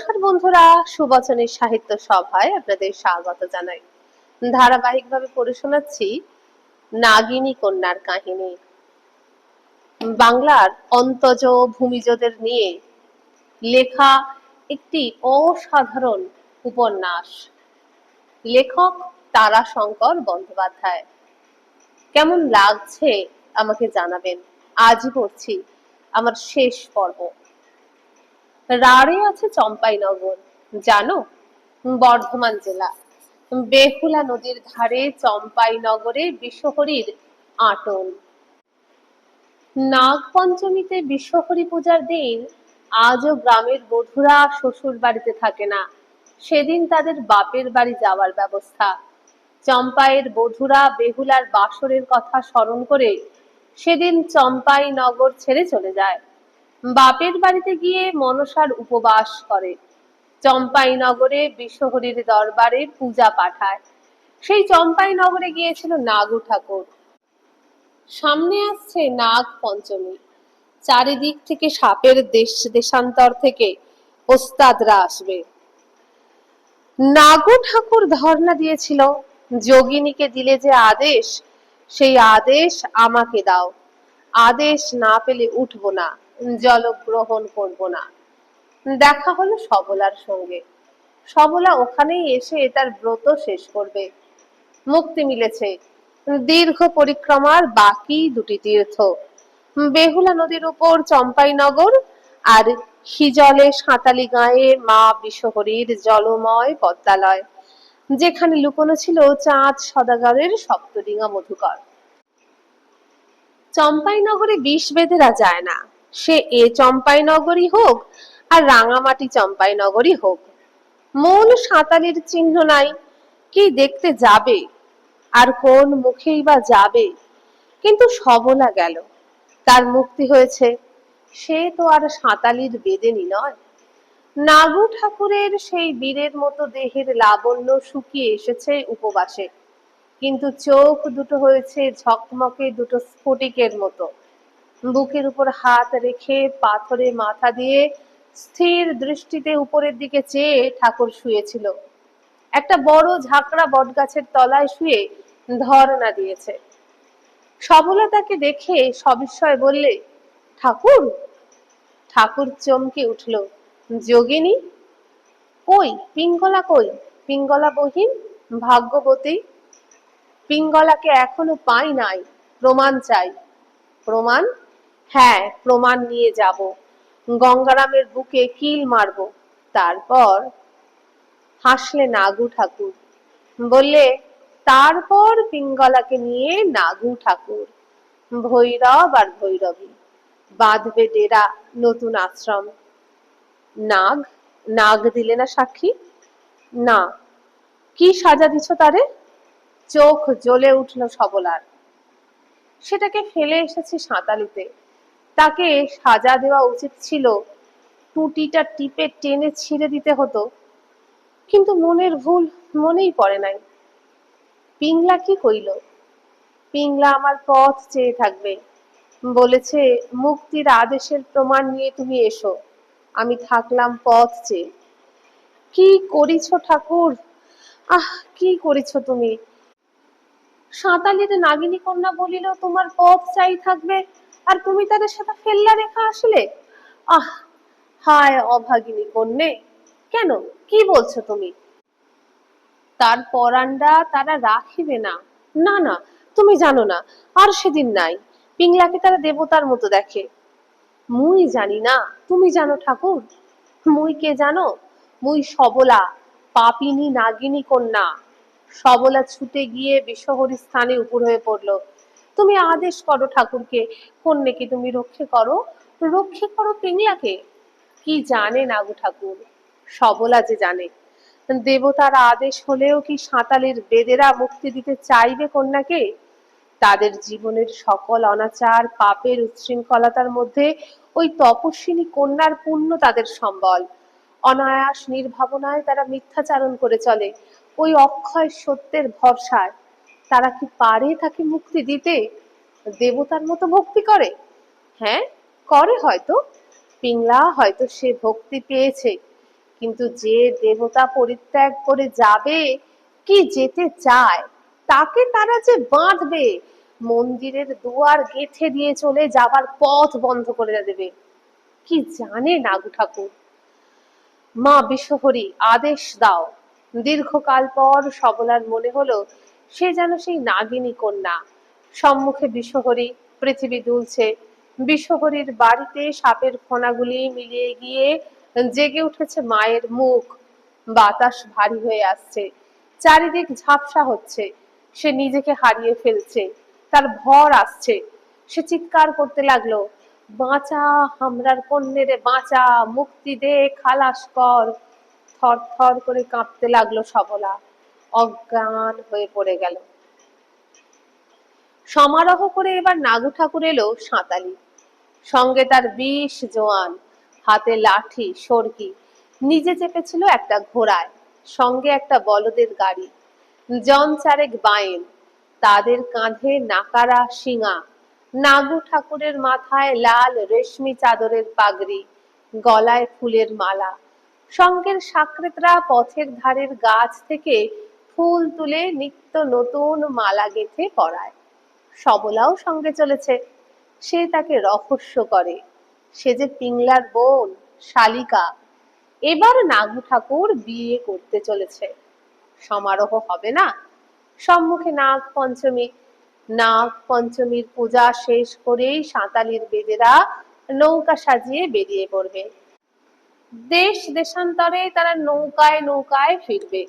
নমস্কার বন্ধুরা, সুবচনের সাহিত্য সভায় আপনাদের স্বাগত জানাই। ধারাবাহিকভাবে পড়ে শোনাচ্ছি নাগিনী কন্যার কাহিনী। বাংলার অন্তজ ভূমিজদের নিয়ে লেখা একটি অসাধারণ উপন্যাস। লেখক তারাশঙ্কর বন্দ্যোপাধ্যায়। কেমন লাগছে আমাকে জানাবেন। আজই পড়ছি আমার শেষ পর্ব। রাঢ়ে আছে চম্পাইনগর, জানো? বর্ধমান জেলা। বেহুলা নদীর ধারে চম্পাইনগরে বিশ্বহরীর আটন। নাগ পঞ্চমীতে বিশ্বহরী পূজার দিন আজও গ্রামের বধূরা শ্বশুর বাড়িতে থাকে না। সেদিন তাদের বাপের বাড়ি যাওয়ার ব্যবস্থা। চম্পাইয়ের বধূরা বেহুলার বাসরের কথা স্মরণ করে সেদিন চম্পাইনগর ছেড়ে চলে যায়। বাপের বাড়িতে গিয়ে মনসার উপবাস করে। চম্পাইনগরে বিশ্বহরীর দরবারে পূজা পাঠায়। সেই চম্পাইনগরে গিয়েছিল নাগু ঠাকুর। সামনে আসছে নাগ পঞ্চমী। চারিদিক থেকে সাপের দেশান্তর থেকে ওস্তাদরা আসবে। নাগু ঠাকুর ধর্ণা দিয়েছিল, যোগিনীকে দিলে যে আদেশ, সেই আদেশ আমাকে দাও। আদেশ না পেলে উঠবো না, জলগ্রহণ করব না। দেখা হলো সবলার সঙ্গে। সবলা ওখানেই এসে তার ব্রত শেষ করবে। মুক্তি মিলেছে। দীর্ঘ পরিক্রমার বাকি দুটি তীর্থ, বেহুলা নদীর উপর চম্পাইনগর আর হিজলে সাঁতালি গাঁয়ে মা বিশ্বহরীর জলময় পদ্মালয়, যেখানে লুকোনো ছিল চাঁদ সদাগরের সপ্তডিঙা মধুকর। চম্পাইনগরে বিষ বেঁধেরা যায় না, সে এ চম্পাইনগরই হোক আর রাঙামাটি চম্পাইনগরই হোক। মূল সাঁতালির চিহ্ন নাই, কি দেখতে যাবে আর কোন মুখেই বা যাবে। কিন্তু সবলা গেল, তার মুক্তি হয়েছে। সে তো আর সাঁতালির বেদেনি নয়। নাগু ঠাকুরের সেই বীরের মতো দেহের লাবণ্য শুকিয়ে এসেছে উপবাসে, কিন্তু চোখ দুটো হয়েছে ঝকমকে দুটো স্ফটিকের মতো। বুকের উপর হাত রেখে পাথরে মাথা দিয়ে স্থির দৃষ্টিতে উপরের দিকে চেয়ে ঠাকুর শুয়েছিল। একটা বড় ঝাঁকড়া বটগাছের তলায় শুয়ে ধর্ণা দিয়েছে। সবলা তাকে দেখে সবিস্ময়ে বললে, ঠাকুর? ঠাকুর চমকে উঠল। যোগিনী? কই পিঙ্গলা, কই পিঙ্গলা বহিন, ভাগ্যবতী? পিঙ্গলাকে এখনো পাই নাই, প্রমাণ চাই। প্রমাণ? হ্যাঁ, প্রমাণ নিয়ে যাব। গঙ্গারামের বুকে কিল মারব। তারপর হাসলে নাগু ঠাকুর, বললে, তারপর পিঙ্গলাকে নিয়ে নাগু ঠাকুর, ভৈরব আর ভৈরবী বাঁধবে ডেরা, নতুন আশ্রম। নাগ? নাগ দিলে না সাক্ষী? না। কি সাজা দিছ তারে? চোখ জ্বলে উঠল সবলার। সেটাকে ফেলে এসেছি সাঁতালিতে। তাকে সাজা দেওয়া উচিত ছিল, টুটিটা টিপে টেনে ছিঁড়ে দিতে হতো। কিন্তু মনের ভুল মনেই পড়ে নাই। পিংলা কি কইল? পিংলা আমার পথ চেয়ে থাকবে। বলেছে, মুক্তির আদেশের প্রমাণ নিয়ে তুমি এসো। আমি থাকলাম পথ চেয়ে। কি করিছ ঠাকুর, আহ কি করিছ তুমি? সাঁতালির নাগিনী কন্যা বলিল, তোমার পথ চাই থাকবে, আর তুমি তাদের সাথে ফেললা রেখা আসলে। আহ, হায় অভাগিনী কন্যে, কেন কি বলছো তুমি? তার পরান্ডা তারা রাখিবে না। না না, তুমি জানো না, আর সেদিন নাই। পিংলাকে তারা দেবতার মতো দেখে। মুই জানি না, তুমি জানো ঠাকুর। মুই কে জানো? মুই সবলা, পাপিনী নাগিনী কন্যা। সবলা ছুটে গিয়ে বিশ্বহরীর স্থানে উপর হয়ে পড়ল। তুমি আদেশ করো ঠাকুরকে, কন্যাকে তুমি রক্ষে করো, রক্ষে করো পিংলাকে। কি জানে নাগু ঠাকুর? সবলা যে জানে। দেবতার আদেশ হলেও কি সাঁতালের বেদেরা মুক্তি দিতে চাইবে কন্যাকে? তাদের জীবনের সকল অনাচার পাপের উচ্ছৃঙ্খলতার মধ্যে ওই তপস্বিনী কন্যার পুণ্য তাদের সম্বল। অনায়াস নির্ভাবনায় তারা মিথ্যাচারণ করে চলে ওই অক্ষয় সত্যের ভরসায়। তারা কি পারে তাকে মুক্তি দিতে? দেবতার মতো ভক্তি করে। হ্যাঁ, করে হয়তো। পিংলা হয়তো সে ভক্তি পেয়েছে, কিন্তু যে দেবতা পরিত্যাগ করে যাবে কি যেতে চায়, তাকে তারা যে বাঁধবে, মন্দিরের দুয়ার গেঁথে দিয়ে চলে যাবার পথ বন্ধ করে দেবে, কি জানে নাগু ঠাকুর। মা বিশ্বহরি আদেশ দাও। দীর্ঘকাল পর সবলার মনে হলো সে যেন সেই নাগিনী কন্যা। সম্মুখে বিশ্বহরি, পৃথিবী দুলছে। বিশ্বহরির বাড়িতে সাপের ফণাগুলি মিলিয়ে গিয়ে জেগে উঠেছে মায়ের মুখ। বাতাস ভারী হয়ে আসছে, চারিদিক ঝাপসা হচ্ছে। সে নিজেকে হারিয়ে ফেলছে, তার ভর আসছে। সে চিৎকার করতে লাগলো, বাঁচা হামরার কন্যেরে বাঁচা, মুক্তি দে, খালাস কর। থর থর করে কাঁপতে লাগলো সবলা, অজ্ঞান হয়ে পড়ে গেল। সমারোহ করে এবার নাগু ঠাকুর এলো সাঁতালি, সঙ্গে তার 20 জোয়ান, হাতে লাঠি সরকি, নিজে চেপেছিল একটা ঘোড়ায়, সঙ্গে একটা বলদের গাড়ি, জন চারেক বায়েন, তাদের কাঁধে নাকারা শিঙা। নাগু ঠাকুরের মাথায় লাল রেশমি চাদরের পাগড়ি, গলায় ফুলের মালা। সঙ্গের সাকরেতরা পথের ধারের গাছ থেকে ফুল তুলে নিত্য নতুন মালা গেঁথে পরায়। সবলাও সঙ্গে চলেছে। সে তাকে রহস্য করে, সে যে পিংলার বোন, শালিকা। এবার নাগু ঠাকুর বিয়ে করতে চলেছে, সমারোহ হবে না? সম্মুখে নাগ পঞ্চমী। নাগ পঞ্চমীর পূজা শেষ করেই সাঁতালির বেদেরা নৌকা সাজিয়ে বেরিয়ে পড়বে। দেশ দেশান্তরে তারা নৌকায় নৌকায় ফিরবে।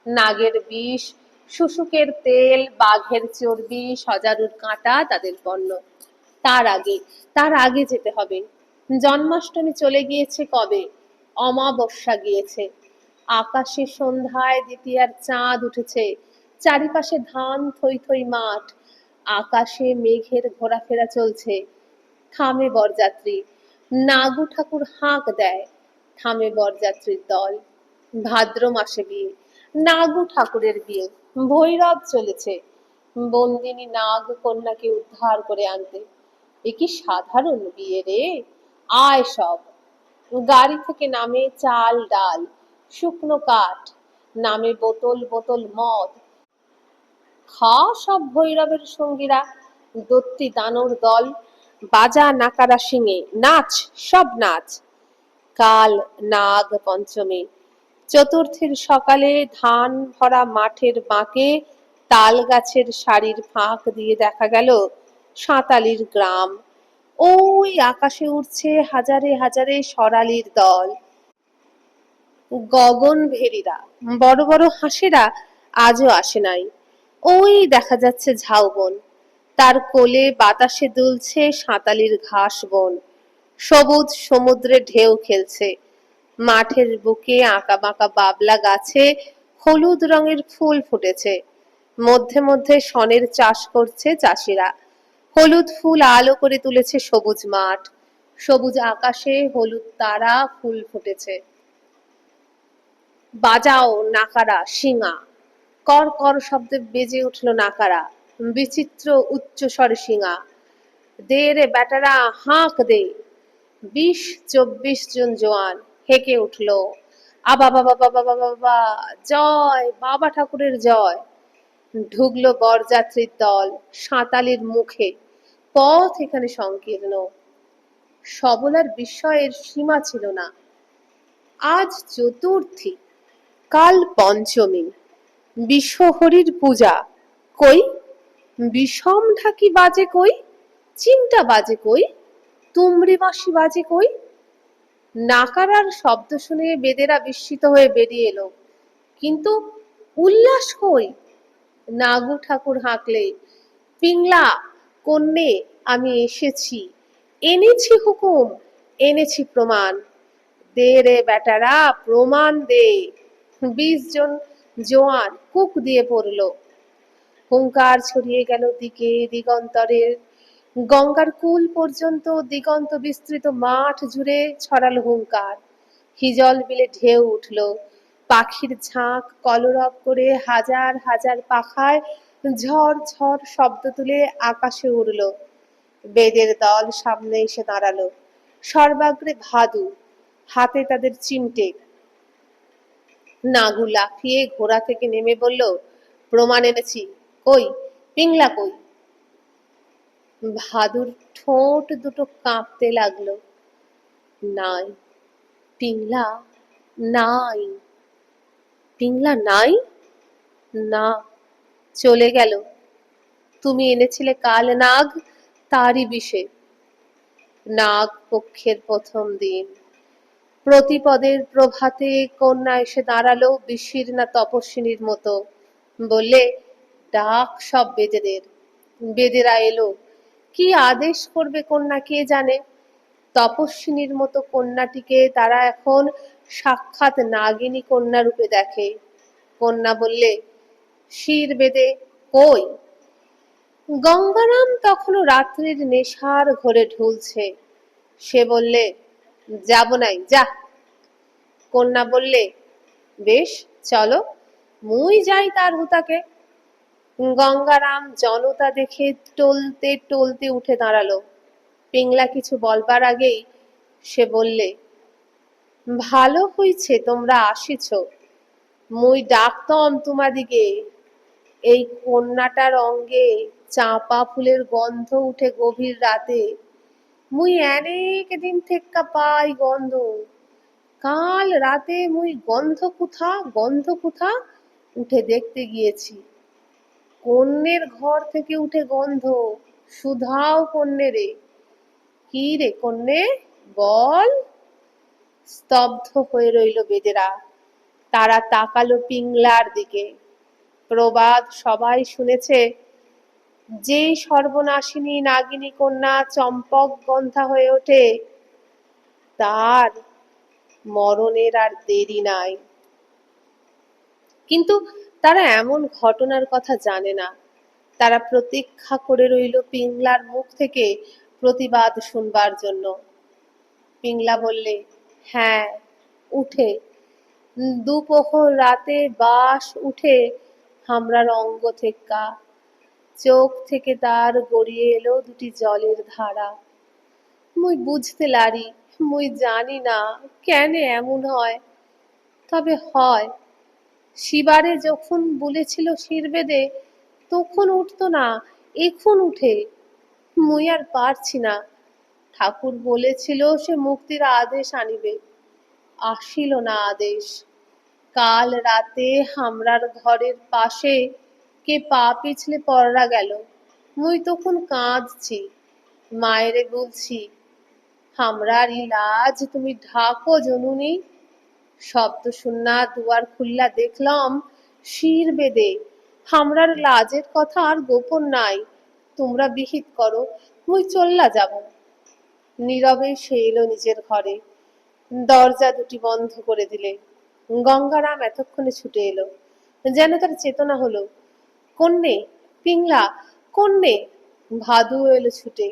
নাগের বিষ, শুশুকের তেল, বাঘের চর্বি, সজারুর কাঁটা তাদের পণ্য। তার আগে যেতে হবে। জন্মাষ্টমী চলে গিয়েছে কবে, অমাবস্যা গিয়েছে। আকাশে সন্ধ্যায় দ্বিতীয়ার চাঁদ উঠেছে, চারিপাশে ধান থই থই মাঠ, আকাশে মেঘের ঘোরাফেরা চলছে। থামে বরযাত্রী, নাগু ঠাকুর হাঁক দেয়, থামে বরযাত্রীর দল। ভাদ্র মাসে বিয়ে, নাগু ঠাকুরের বিয়ে। ভৈরব চলেছে বন্দিনী নাগ কন্যাকে উদ্ধার করে আনতে। এ কি সাধারণ বিয়ে রে! আয় সব। গাড়ি থেকে নামে চাল ডাল, শুকনো কাঠ, নামে বোতল বোতল মদ। খা সব ভৈরবের সঙ্গীরা, দত্তি দানর দল, বাজা নাকারা শিঙে, নাচ সব নাচ। কাল নাগ পঞ্চমী, চতুর্থীর সকালে ধান ভরা মাঠের বাঁকে তাল গাছের সারির ফাঁক দিয়ে দেখা গেল সাঁতালির গ্রাম। ওই আকাশে উঠছে হাজারে হাজারে সরালির দল। গগন ভেরীরা, বড় বড় হাঁসেরা আজও আসে নাই। ওই দেখা যাচ্ছে ঝাউবন, তার কোলে বাতাসে দুলছে সাঁতালির ঘাস বন। সবুজ সমুদ্রে ঢেউ খেলছে। মাঠের বুকে আঁকা বাঁকা বাবলা গাছে হলুদ রঙের ফুল ফুটেছে। মধ্যে মধ্যে শনের চাষ করছে চাষিরা। হলুদ ফুল আলো করে তুলেছে সবুজ মাঠ। সবুজ আকাশে হলুদ তারা ফুল ফুটেছে। বাজাও নাকারা শিঙা, কর কর শব্দে বেজে উঠল নাকারা, বিচিত্র উচ্চস্বরে শিঙা। দে রে বেটারা, হাঁক দে। 20-24 জন জোয়ান হেঁকে উঠল, আবা বাবা বাবা বাবা বাবা, জয় বাবা ঠাকুরের জয়। ঢুকলো বরযাত্রীর দল সাঁতালির মুখে। পথ এখানে সংকীর্ণ। সবলার বিস্ময়ের সীমা ছিল না। আজ চতুর্থী, কাল পঞ্চমী, বিশ্বহরির পূজা। কই বিষম ঢাকি বাজে, কই চিমটা বাজে, কই তুমরি বাঁশি বাজে, কই। নাকারার শব্দ শুনে বেদেরা বিস্মিত হয়ে বেরিয়ে এলো, কিন্তু উল্লাস কই? নাগু ঠাকুর হাঁকলে, পিংলা কন্যে আমি এসেছি, এনেছি হুকুম, এনেছি প্রমাণ। দে রে বেটারা, প্রমাণ দে। 20 জন জোয়ান কুক দিয়ে পড়ল। হুঙ্কার ছড়িয়ে গেল দিকে দিগন্তরের। গঙ্গার কূল পর্যন্ত দিগন্ত বিস্তৃত মাঠ জুড়ে ছড়ালো হুঙ্কার। হিজল বিলে ঢেউ উঠল। পাখির ঝাঁক কলরব করে হাজার হাজার পাখায় ঝড় ঝড় শব্দ তুলে আকাশে উড়ল। বেদের দল সামনে এসে দাঁড়ালো। সর্বাগ্রে ভাদু, হাতে তাদের চিমটে। নাগু লাফিয়ে ঘোড়া থেকে নেমে বলল, প্রমাণ এনেছি। কই, পিংলা কই? ভাদুর ঠোঁট দুটো কাঁপতে লাগলো। নাই, পিংলা নাই। পিংলা নাই? না, চলে গেল। তুমি এনেছিলে কাল নাগ, তারই বিষে। নাগ পক্ষের প্রথম দিন প্রতিপদের প্রভাতে কন্যা এসে দাঁড়ালো বিশির্ণা তপস্বিনীর মতো। বললে, ডাক সব বেদেদের। বেদেরা এলো। কি আদেশ করবে কন্যা কে জানে। তপস্বিনীর মতো কন্যাটিকে তারা এখন সাক্ষাৎ নাগিনী কন্যা রূপে দেখে। কন্যা বললে, শির বেদে কই? গঙ্গারাম তখনও রাত্রির নেশার ঘোরে ঢুলছে। সে বললে, যাব নাই, যা। কন্যা বললে, বেশ, চলো, মুই যাই তার হুতাকে। গঙ্গারাম জনতা দেখে টলতে টলতে উঠে দাঁড়ালো। পিংলা কিছু বলবার আগেই সে বললে, ভালো হইছে তোমরা আসিছ। মুই ডাকতম তোমাদিগে। এই কন্যাটার অঙ্গে চাঁপা ফুলের গন্ধ উঠে গভীর রাতে। মুই অনেক দিন থেক্কা পাই গন্ধ। কাল রাতে মুই গন্ধ কুথা উঠে দেখতে গিয়েছি। কন্যের ঘর থেকে উঠে গন্ধ, সুধাও কন্যেরে। কি রে কন্যে, বল। স্তব্ধ হয়ে রইল বেদেরা। তারা তাকালো পিংলার দিকে। প্রবাদ সবাই শুনেছে, যে সর্বনাশিনী নাগিনী কন্যা চম্পক গন্ধা হয়ে ওঠে, তার মরণের আর দেরি নাই। কিন্তু তারা এমন ঘটনার কথা জানে না। তারা প্রতীক্ষা করে রইল পিংলার মুখ থেকে প্রতিবাদ শুনবার জন্য। পিংলা বললে, হ্যাঁ, উঠে। দুপোহর রাতে বাস উঠে হামরার অঙ্গ থেক্কা। চোখ থেকে তার গড়িয়ে এলো দুটি জলের ধারা। মুই বুঝতে লারি, মুই জানি না কেন এমন হয়, তবে হয়। শিবারে যখন বলেছিল শিরবেদে, তখন উঠতো না, এখন উঠে। মুই আর পারছি না। ঠাকুর বলেছিল সে মুক্তির আদেশ আনিবে, আসিল না আদেশ। কাল রাতে হামরার ঘরের পাশে কে পা পিছলে পড়রা গেল। মুই তখন কাঁদছি, মায়েরে বলছি, হামরার ইলাজ তুমি ঢাকো জনুনি। শব্দ শুননা দুয়ার খুললা দেখলাম শির বেদে। হামরার লাজের কথা আর গোপন নাই, তোমরা বিহিত করো, মুই চল্লা যাব। নীরবে সে এলো নিজের ঘরে। দরজা দুটি বন্ধ করে দিলে। গঙ্গারাম এতক্ষণে ছুটে এলো, যেন তার চেতনা হলো। কন্যে, পিংলা, কন্যে। ভাদু এলো ছুটে।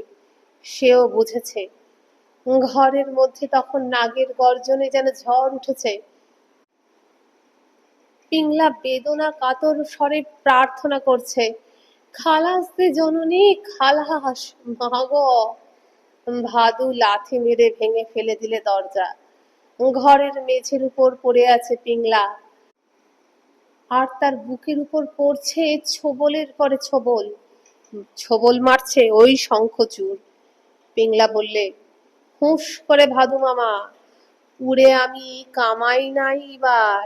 সেও বুঝেছে। ঘরের মধ্যে তখন নাগের গর্জনে যেন ঝড় উঠেছে। পিংলা বেদনা কাতর স্বরে প্রার্থনা করছে, খালাস দে জননী, খালাস, মাগো। ভাদু লাথি মেরে ভেঙে ফেলে দিলে দরজা। ঘরের মেঝের উপর পড়ে আছে পিংলা, আর তার বুকের উপর পড়ছে ছোবলের পরে ছোবল। ছোবল মারছে ওই শঙ্খচূড়। পিংলা বললে, হুঁশ করে ভাদু মামা, উড়ে আমি কামাই নাই এবার।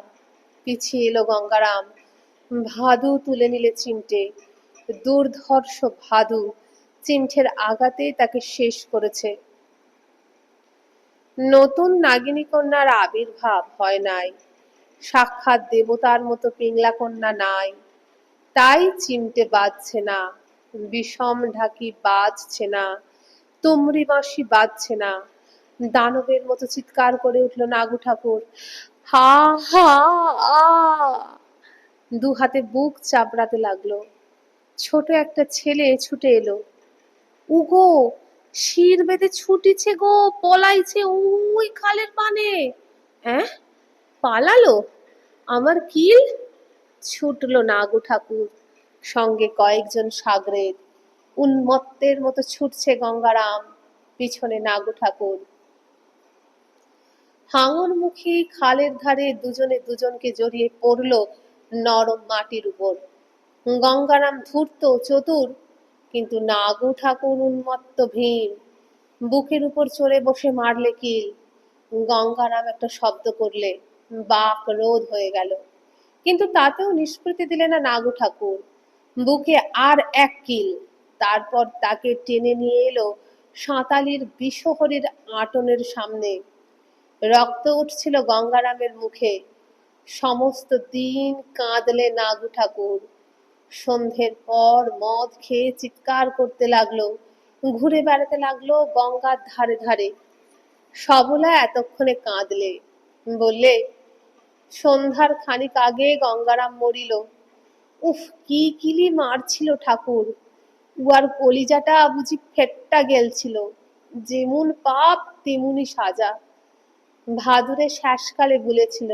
পিছিয়ে এলো গঙ্গারাম। ভাদু তুলে নিলে চিমটে। দুর্ধর্ষ ভাদু চিমটের আঘাতে তাকে শেষ করেছে। নতুন নাগিনী কন্যার আবির্ভাব হয় নাই। সাক্ষাৎ দেবতার মতো পিংলা কন্যা নাই, তাই চিমটে বাজছে না, বিষম ঢাকি বাজছে না, তুমরি বাঁশি বাজছে না। দানবের মতো চিৎকার করে উঠল নাগু ঠাকুর, হা হা আ। দু হাতে বুক চাপড়াতে লাগলো। ছোট একটা ছেলে ছুটে এলো। উগো, শির বেঁধে ছুটিছে গো, পলাইছে ওই খালের পানে। হ্যাঁ, পালালো? আমার কিল? ছুটলো নাগু ঠাকুর, সঙ্গে কয়েকজন সাগরেদ। উন্মত্তের মতো ছুটছে গঙ্গারাম, পিছনে নাগু ঠাকুর। হাঙরমুখী খালের ধারে দুজনে দুজনকে জড়িয়ে পড়ল নরম মাটির উপর। গঙ্গারাম ধূর্ত চতুর, কিন্তু নাগু ঠাকুর উন্মত্ত ভীম। বুকের উপর চড়ে বসে মারলে কিল। গঙ্গারাম একটা শব্দ করলে বাক রোধ হয়ে গেল, কিন্তু তাতেও নিষ্কৃতি দিলে না নাগু ঠাকুর। বুকে আর এক কিল। তারপর তাকে টেনে নিয়ে এলো সাঁতালির বিষহরীর আঁটনের সামনে। রক্ত উঠছিল গঙ্গারামের মুখে। সমস্ত দিন কাঁদলে নাগু ঠাকুর। সন্ধ্যের পর মদ খেয়ে চিৎকার করতে লাগলো, ঘুরে বেড়াতে লাগলো গঙ্গার ধারে ধারে। সবলা এতক্ষণে কাঁদলে, বললে, সন্ধ্যার খানিক আগে গঙ্গারাম মরিল। উফ, কি কিলি মারছিল ঠাকুর। উয়ার কলিজাটা বুঝি ফেট্টা গেলছিল। যেমন পাপ তেমনি সাজা। ভাদুরে শেষকালে বলেছিল,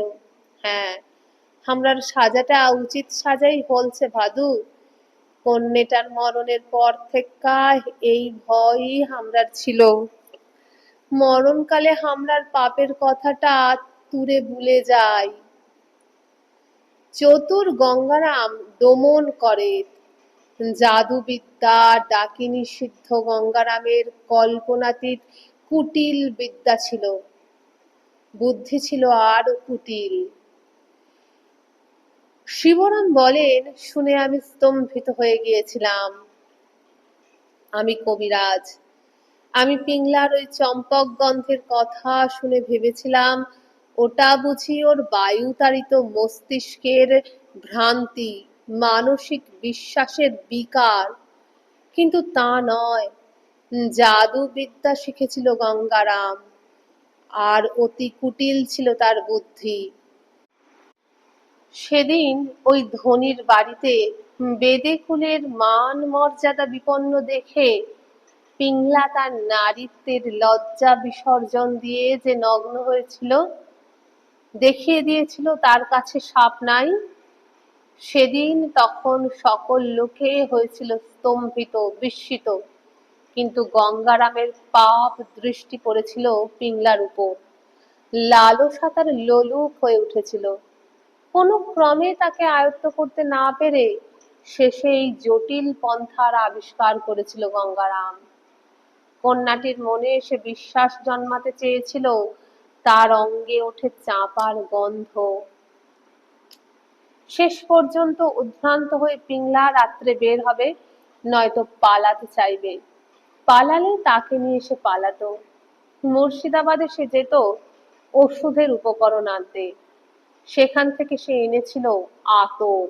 হ্যাঁ, হামরার সাজাটা উচিত সাজাই হলছে ভাদু। কন্যেটার মরণের পর থেকা এই ভয়ই হামরার ছিল। মরণকালে হামরার পাপের কথাটা তুরে ভুলে যায়। চতুর গঙ্গারাম দমন করে। জাদুবিদ্যা ডাকিনী সিদ্ধ গঙ্গারামের কল্পনাতীত কুটিল বিদ্যা ছিল। বুদ্ধি ছিল আরো কুটিল। শিবরাম বলেন, শুনে আমি স্তম্ভিত হয়ে গিয়েছিলাম। আমি কবিরাজ। আমি পিংলার ওই চম্পক গন্ধের কথা শুনে ভেবেছিলাম ওটা বুঝি ওর বায়ুতাড়িত মস্তিষ্কের ভ্রান্তি, মানসিক বিশ্বাসের বিকার। কিন্তু তা নয়। জাদু বিদ্যা শিখেছিল গঙ্গারাম, আর অতি কুটিল ছিল তার বুদ্ধি। সেদিন ওই ধনির বাড়িতে বেদে কুলের মান মর্যাদা বিপন্ন দেখে পিংলা তার নারীত্বের লজ্জা বিসর্জন দিয়ে যে নগ্ন হয়েছিল, দেখিয়ে দিয়েছিল তার কাছে সাপ নাই। সেদিন তখন সকল লোকে হয়েছিল স্তম্ভিত, বিস্মিত। কিন্তু গঙ্গারামের পাপ দৃষ্টি পড়েছিল পিংলার উপর। লালসা তার লোলুপ হয়ে উঠেছিল। কোনো ক্রমে তাকে আয়ত্ত করতে না পেরে শেষে এই জটিল পন্থার আবিষ্কার করেছিল গঙ্গারাম। কন্যাটির মনে সে বিশ্বাস জন্মাতে চেয়েছিল, তার অঙ্গে ওঠে চাঁপার গন্ধ। শেষ পর্যন্ত উদ্ভ্রান্ত হয়ে পিংলা রাত্রে বের হবে, নয়তো পালাতে চাইবে। পালালে তাকে নিয়ে সে পালাতো। মুর্শিদাবাদে সে যেত ওষুধের উপকরণ আনতে। সেখান থেকে সে এনেছিল আতর।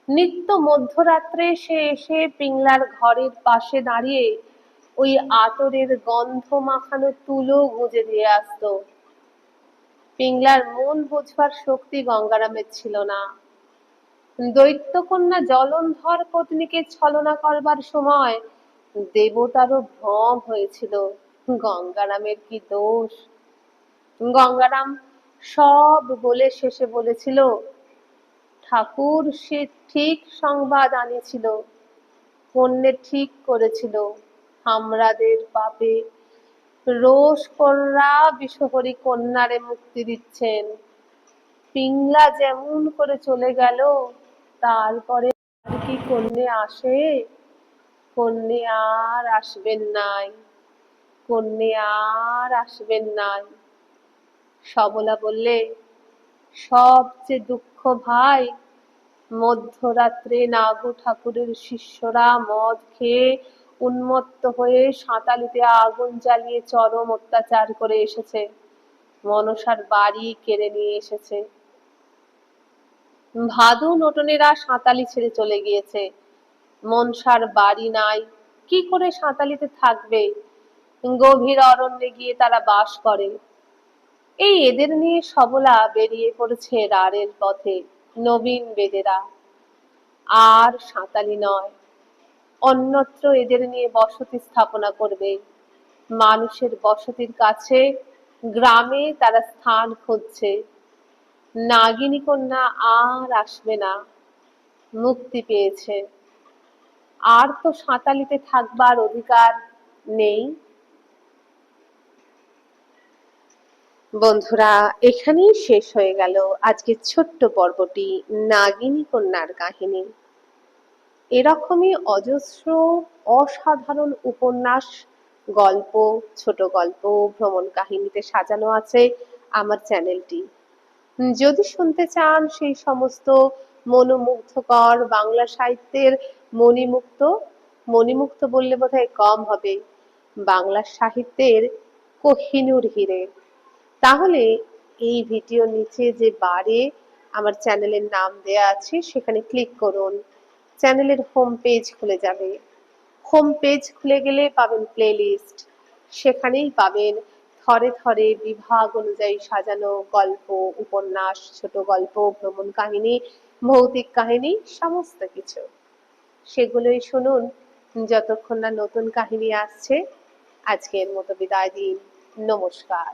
নিত্য মধ্যরাত্রে সে এসে পিংলার ঘরের পাশে দাঁড়িয়ে ওই আতরের গন্ধ মাখানো তুলো গুঁজে দিয়ে আসতো। পিংলার মন বুঝবার শক্তি গঙ্গারামের ছিল না। দৈত্যকন্যা জলন্ধর পত্নীকে ছলনা করবার সময় দেবতারও ভ্রম হয়েছিল। গঙ্গারামের কি দোষ? গঙ্গারাম সব বলে শেষে বলেছিল, ঠাকুর সে ঠিক সংবাদ আনিছিল। কন্যে ঠিক করেছিল। হামরাদের পাপে রোষ কররা বিষহরী কন্যারে মুক্তি দিচ্ছেন। পিংলা যেমন করে চলে গেল, তারপরে আর কি কন্যে আসে? কন্যে আর আসবেন নাই। কন্যে আর আসবেন নাই। সবলা বললে, সবচেয়ে দুঃখ ভাই, মধ্যরাত্রে নাগু ঠাকুরের শিষ্যরা মদ খেয়ে উন্মত্ত হয়ে সাঁতালিতে আগুন জ্বালিয়ে চরম অত্যাচার করে এসেছে। মনসার বাড়ি কেড়ে নিয়ে এসেছে। ভাদু নটনেরা সাঁতালি ছেড়ে চলে গিয়েছে। মনসার বাড়ি নাই, কি করে সাঁতালিতে থাকবে? গভীর অরণ্যে গিয়ে তারা বাস করে। এই এদের নিয়ে সবলা বেরিয়ে পড়েছে রাড়ের পথে। নবীন বেদেরা আর সাঁতালি নয়, অন্যত্র এদের নিয়ে বসতি স্থাপনা করবে। মানুষের বসতির কাছে গ্রামে তারা স্থান খুঁজছে। নাগিনী কন্যা আর আসবে না, মুক্তি পেয়েছে। আর তো সাঁতালিতে থাকবার অধিকার নেই। বন্ধুরা, এখানেই শেষ হয়ে গেল আজকের ছোট্ট পর্বটি, নাগিনী কন্যার কাহিনী। এরকমই অজস্র অসাধারণ উপন্যাস, গল্প, ছোট গল্প, ভ্রমণ কাহিনীতে সাজানো আছে আমার চ্যানেলটি। যদি শুনতে চান সেই সমস্ত মনোমুগ্ধকর বাংলা সাহিত্যের মণিমুক্ত, মণিমুক্ত বললে বোধহয় কম হবে, বাংলা সাহিত্যের কোহিনূর হিরে, তাহলে এই ভিডিওর নিচে যে বারে আমার চ্যানেলের নাম দেয়া আছে সেখানে ক্লিক করুন। চ্যানেলের হোম পেজ খুলে যাবে। হোম পেজ খুলে গেলে পাবেন প্লেলিস্ট, সেখানেই পাবেন থরে থরে বিভাগ অনুযায়ী সাজানো গল্প, উপন্যাস, ছোট গল্প, ভ্রমণ কাহিনী, ভৌতিক কাহিনী, সমস্ত কিছু। সেগুলোই শুনুন যতক্ষণ না নতুন কাহিনী আসছে। আজকের মতো বিদায় দিন। নমস্কার।